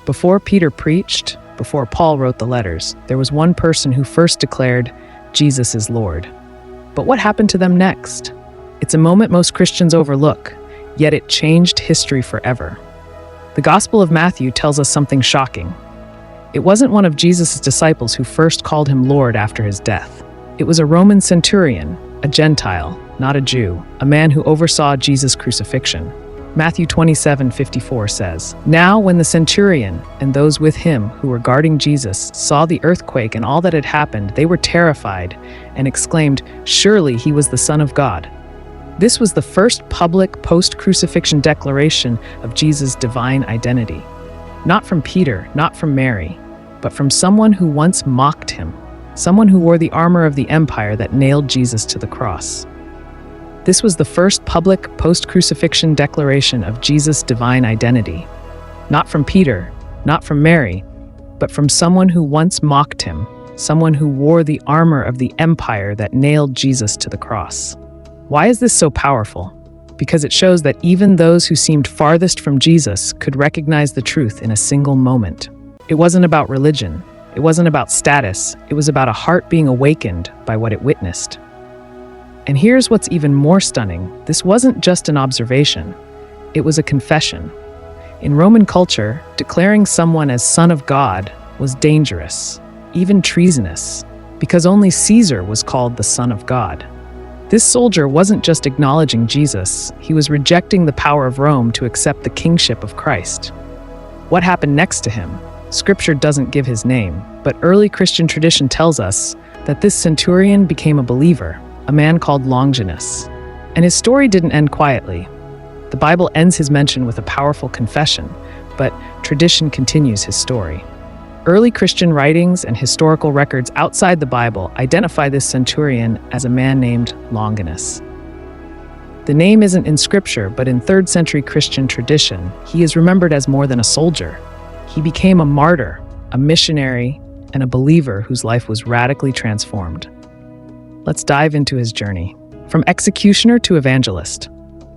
Before Peter preached, before Paul wrote the letters, there was one person who first declared, Jesus is Lord. But what happened to them next? It's a moment most Christians overlook, yet it changed history forever. The Gospel of Matthew tells us something shocking. It wasn't one of Jesus' disciples who first called him Lord after his death. It was a Roman centurion, a Gentile, not a Jew, a man who oversaw Jesus' crucifixion. Matthew 27:54 says, "Now when the centurion and those with him who were guarding Jesus saw the earthquake and all that had happened, they were terrified and exclaimed, 'Surely he was the Son of God.'" This was the first public post-crucifixion declaration of Jesus' divine identity. Not from Peter, not from Mary, but from someone who once mocked him, someone who wore the armor of the empire that nailed Jesus to the cross. This was the first public post-crucifixion declaration of Jesus' divine identity. Not from Peter, not from Mary, but from someone who once mocked him, someone who wore the armor of the empire that nailed Jesus to the cross. Why is this so powerful? Because it shows that even those who seemed farthest from Jesus could recognize the truth in a single moment. It wasn't about religion. It wasn't about status. It was about a heart being awakened by what it witnessed. And here's what's even more stunning. This wasn't just an observation. It was a confession. In Roman culture, declaring someone as Son of God was dangerous, even treasonous, because only Caesar was called the Son of God. This soldier wasn't just acknowledging Jesus, he was rejecting the power of Rome to accept the kingship of Christ. What happened next to him? Scripture doesn't give his name, but early Christian tradition tells us that this centurion became a believer, a man called Longinus. And his story didn't end quietly. The Bible ends his mention with a powerful confession, but tradition continues his story. Early Christian writings and historical records outside the Bible identify this centurion as a man named Longinus. The name isn't in Scripture, but in 3rd century Christian tradition, he is remembered as more than a soldier. He became a martyr, a missionary, and a believer whose life was radically transformed. Let's dive into his journey. From executioner to evangelist.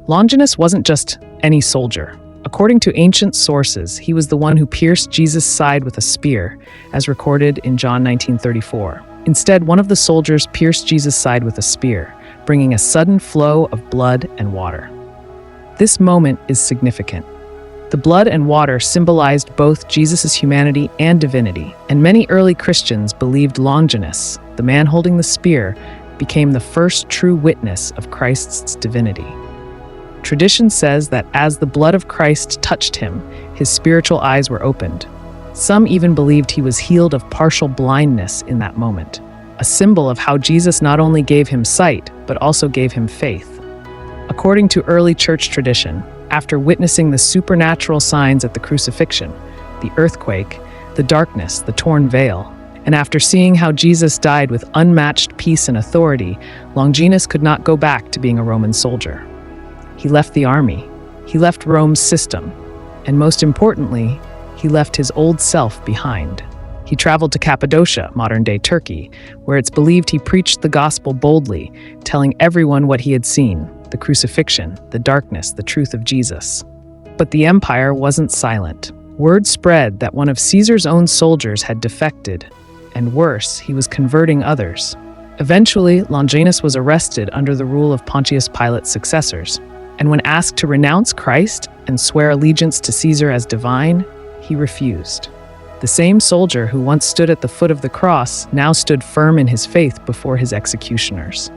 Longinus wasn't just any soldier. According to ancient sources, he was the one who pierced Jesus' side with a spear, as recorded in John 19:34. Instead, one of the soldiers pierced Jesus' side with a spear, bringing a sudden flow of blood and water. This moment is significant. The blood and water symbolized both Jesus' humanity and divinity, and many early Christians believed Longinus, the man holding the spear, became the first true witness of Christ's divinity. Tradition says that as the blood of Christ touched him, his spiritual eyes were opened. Some even believed he was healed of partial blindness in that moment, a symbol of how Jesus not only gave him sight, but also gave him faith. According to early church tradition, after witnessing the supernatural signs at the crucifixion, the earthquake, the darkness, the torn veil, and after seeing how Jesus died with unmatched peace and authority, Longinus could not go back to being a Roman soldier. He left the army, he left Rome's system, and most importantly, he left his old self behind. He traveled to Cappadocia, modern-day Turkey, where it's believed he preached the gospel boldly, telling everyone what he had seen, the crucifixion, the darkness, the truth of Jesus. But the empire wasn't silent. Word spread that one of Caesar's own soldiers had defected, and worse, he was converting others. Eventually, Longinus was arrested under the rule of Pontius Pilate's successors, and when asked to renounce Christ and swear allegiance to Caesar as divine, he refused. The same soldier who once stood at the foot of the cross now stood firm in his faith before his executioners.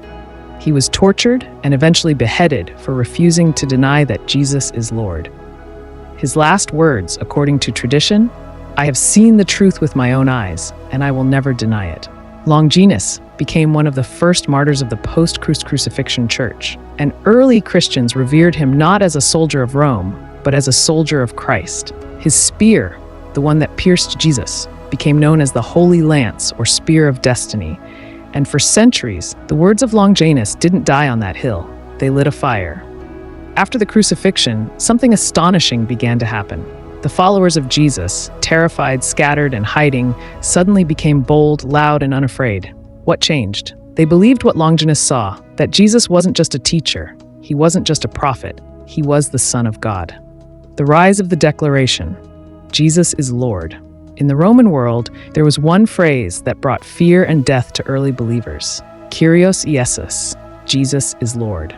He was tortured and eventually beheaded for refusing to deny that Jesus is Lord. His last words, according to tradition, "I have seen the truth with my own eyes, and I will never deny it." Longinus became one of the first martyrs of the post-crucifixion church, and early Christians revered him not as a soldier of Rome, but as a soldier of Christ. His spear, the one that pierced Jesus, became known as the Holy Lance or Spear of Destiny, and for centuries, the words of Longinus didn't die on that hill, they lit a fire. After the crucifixion, something astonishing began to happen. The followers of Jesus, terrified, scattered, and hiding, suddenly became bold, loud, and unafraid. What changed? They believed what Longinus saw, that Jesus wasn't just a teacher, he wasn't just a prophet, he was the Son of God. The rise of the declaration. Jesus is Lord. In the Roman world, there was one phrase that brought fear and death to early believers: Kyrios Iesus, Jesus is Lord.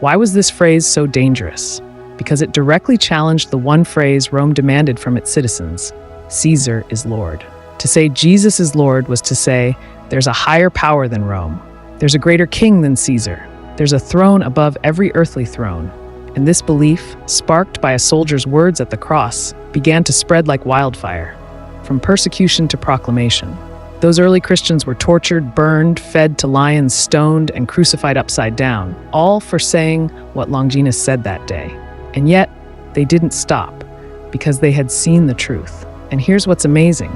Why was this phrase so dangerous? Because it directly challenged the one phrase Rome demanded from its citizens: Caesar is Lord. To say Jesus is Lord was to say there's a higher power than Rome. There's a greater king than Caesar. There's a throne above every earthly throne. And this belief, sparked by a soldier's words at the cross, began to spread like wildfire, from persecution to proclamation. Those early Christians were tortured, burned, fed to lions, stoned, and crucified upside down, all for saying what Longinus said that day. And yet, they didn't stop, because they had seen the truth. And here's what's amazing.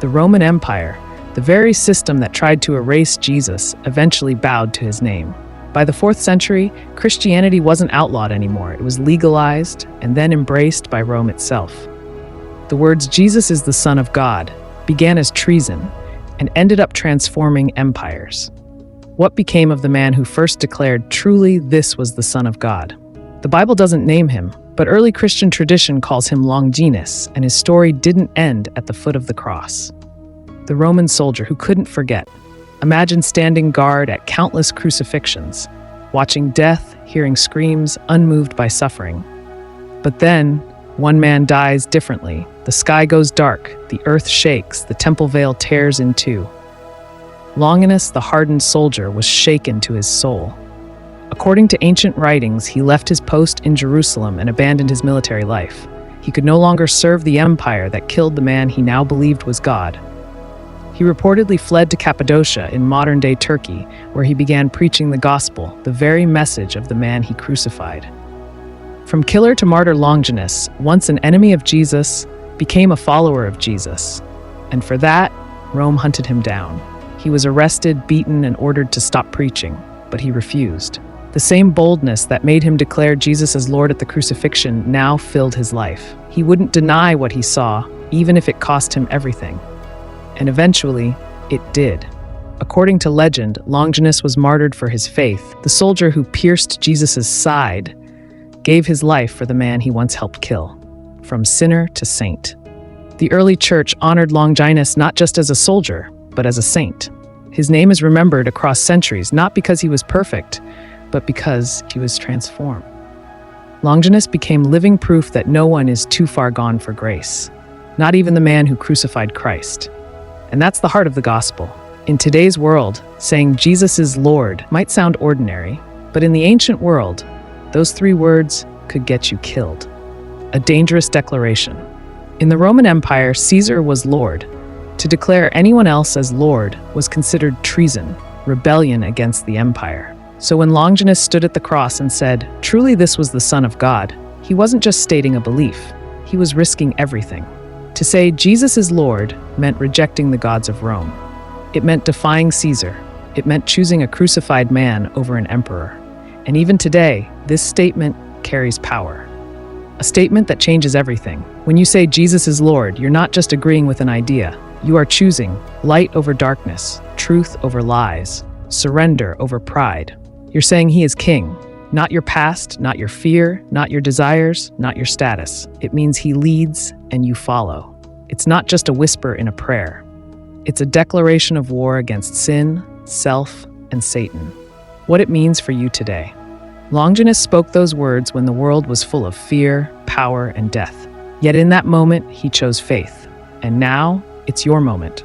The Roman Empire, the very system that tried to erase Jesus, eventually bowed to his name. By the 4th century, Christianity wasn't outlawed anymore. It was legalized and then embraced by Rome itself. The words "Jesus is the Son of God" began as treason and ended up transforming empires. What became of the man who first declared truly this was the Son of God? The Bible doesn't name him, but early Christian tradition calls him Longinus, and his story didn't end at the foot of the cross. The Roman soldier who couldn't forget. Imagine standing guard at countless crucifixions, watching death, hearing screams, unmoved by suffering. But then, one man dies differently. The sky goes dark, the earth shakes, the temple veil tears in two. Longinus, the hardened soldier, was shaken to his soul. According to ancient writings, he left his post in Jerusalem and abandoned his military life. He could no longer serve the empire that killed the man he now believed was God. He reportedly fled to Cappadocia in modern-day Turkey, where he began preaching the gospel, the very message of the man he crucified. From killer to martyr, Longinus, once an enemy of Jesus, became a follower of Jesus. And for that, Rome hunted him down. He was arrested, beaten, and ordered to stop preaching, but he refused. The same boldness that made him declare Jesus as Lord at the crucifixion now filled his life. He wouldn't deny what he saw, even if it cost him everything. And eventually, it did. According to legend, Longinus was martyred for his faith. The soldier who pierced Jesus' side gave his life for the man he once helped kill. From sinner to saint. The early church honored Longinus not just as a soldier, but as a saint. His name is remembered across centuries, not because he was perfect, but because he was transformed. Longinus became living proof that no one is too far gone for grace, not even the man who crucified Christ. And that's the heart of the gospel. In today's world, saying Jesus is Lord might sound ordinary, but in the ancient world, those 3 words could get you killed. A dangerous declaration. In the Roman Empire, Caesar was Lord. To declare anyone else as Lord was considered treason, rebellion against the empire. So when Longinus stood at the cross and said, "Truly this was the Son of God," he wasn't just stating a belief, he was risking everything. To say Jesus is Lord meant rejecting the gods of Rome. It meant defying Caesar. It meant choosing a crucified man over an emperor. And even today, this statement carries power. A statement that changes everything. When you say Jesus is Lord, you're not just agreeing with an idea. You are choosing light over darkness, truth over lies, surrender over pride. You're saying he is king. Not your past, not your fear, not your desires, not your status. It means he leads and you follow. It's not just a whisper in a prayer. It's a declaration of war against sin, self, and Satan. What it means for you today. Longinus spoke those words when the world was full of fear, power, and death. Yet in that moment, he chose faith. And now, it's your moment.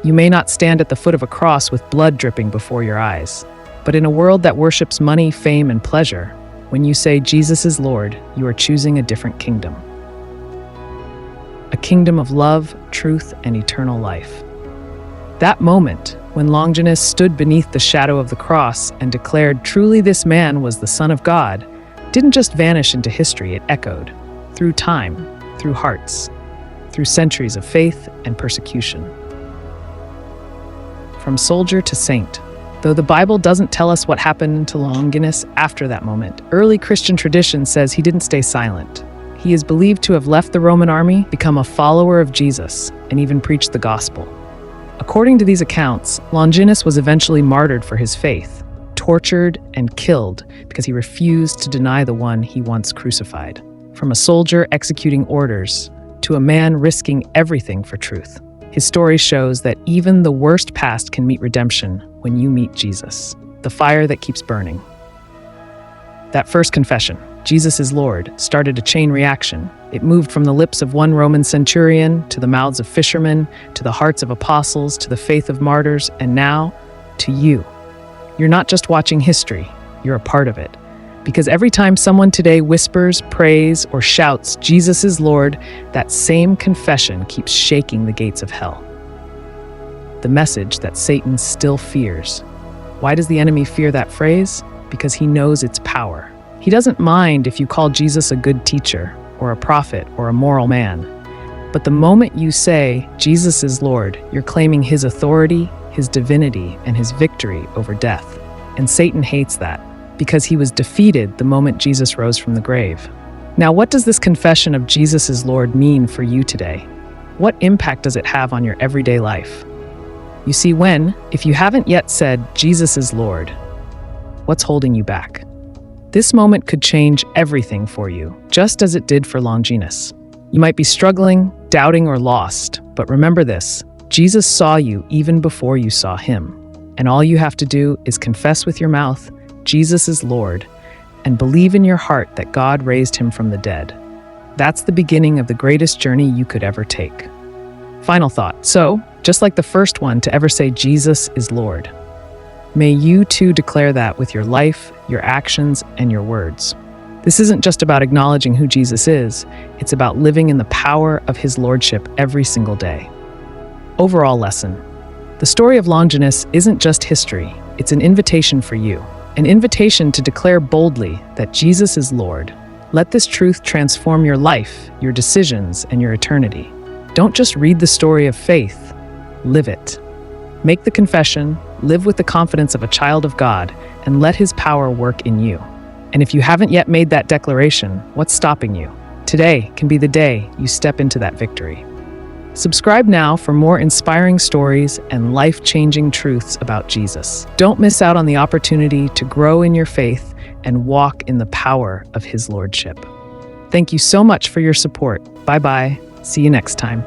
You may not stand at the foot of a cross with blood dripping before your eyes. But in a world that worships money, fame, and pleasure, when you say Jesus is Lord, you are choosing a different kingdom. A kingdom of love, truth, and eternal life. That moment, when Longinus stood beneath the shadow of the cross and declared truly this man was the Son of God, didn't just vanish into history, it echoed through time, through hearts, through centuries of faith and persecution. From soldier to saint. Though the Bible doesn't tell us what happened to Longinus after that moment, early Christian tradition says he didn't stay silent. He is believed to have left the Roman army, become a follower of Jesus, and even preached the gospel. According to these accounts, Longinus was eventually martyred for his faith, tortured and killed because he refused to deny the one he once crucified. From a soldier executing orders to a man risking everything for truth. His story shows that even the worst past can meet redemption when you meet Jesus, the fire that keeps burning. That first confession, Jesus is Lord, started a chain reaction. It moved from the lips of one Roman centurion to the mouths of fishermen, to the hearts of apostles, to the faith of martyrs, and now to you. You're not just watching history, you're a part of it. Because every time someone today whispers, prays, or shouts, Jesus is Lord, that same confession keeps shaking the gates of hell. The message that Satan still fears. Why does the enemy fear that phrase? Because he knows its power. He doesn't mind if you call Jesus a good teacher, or a prophet, or a moral man. But the moment you say, Jesus is Lord, you're claiming his authority, his divinity, and his victory over death. And Satan hates that, because he was defeated the moment Jesus rose from the grave. Now, what does this confession of Jesus is Lord mean for you today? What impact does it have on your everyday life? You see, if you haven't yet said, Jesus is Lord, what's holding you back? This moment could change everything for you, just as it did for Longinus. You might be struggling, doubting, or lost, but remember this, Jesus saw you even before you saw him. And all you have to do is confess with your mouth, Jesus is Lord, and believe in your heart that God raised him from the dead. That's the beginning of the greatest journey you could ever take. Final thought. So, just like the first one to ever say Jesus is Lord, may you too declare that with your life, your actions, and your words. This isn't just about acknowledging who Jesus is, it's about living in the power of his lordship every single day. Overall lesson. The story of Longinus isn't just history, it's an invitation for you. An invitation to declare boldly that Jesus is Lord. Let this truth transform your life, your decisions, and your eternity. Don't just read the story of faith, live it. Make the confession, live with the confidence of a child of God, and let his power work in you. And if you haven't yet made that declaration, what's stopping you? Today can be the day you step into that victory. Subscribe now for more inspiring stories and life-changing truths about Jesus. Don't miss out on the opportunity to grow in your faith and walk in the power of his lordship. Thank you so much for your support. Bye-bye. See you next time.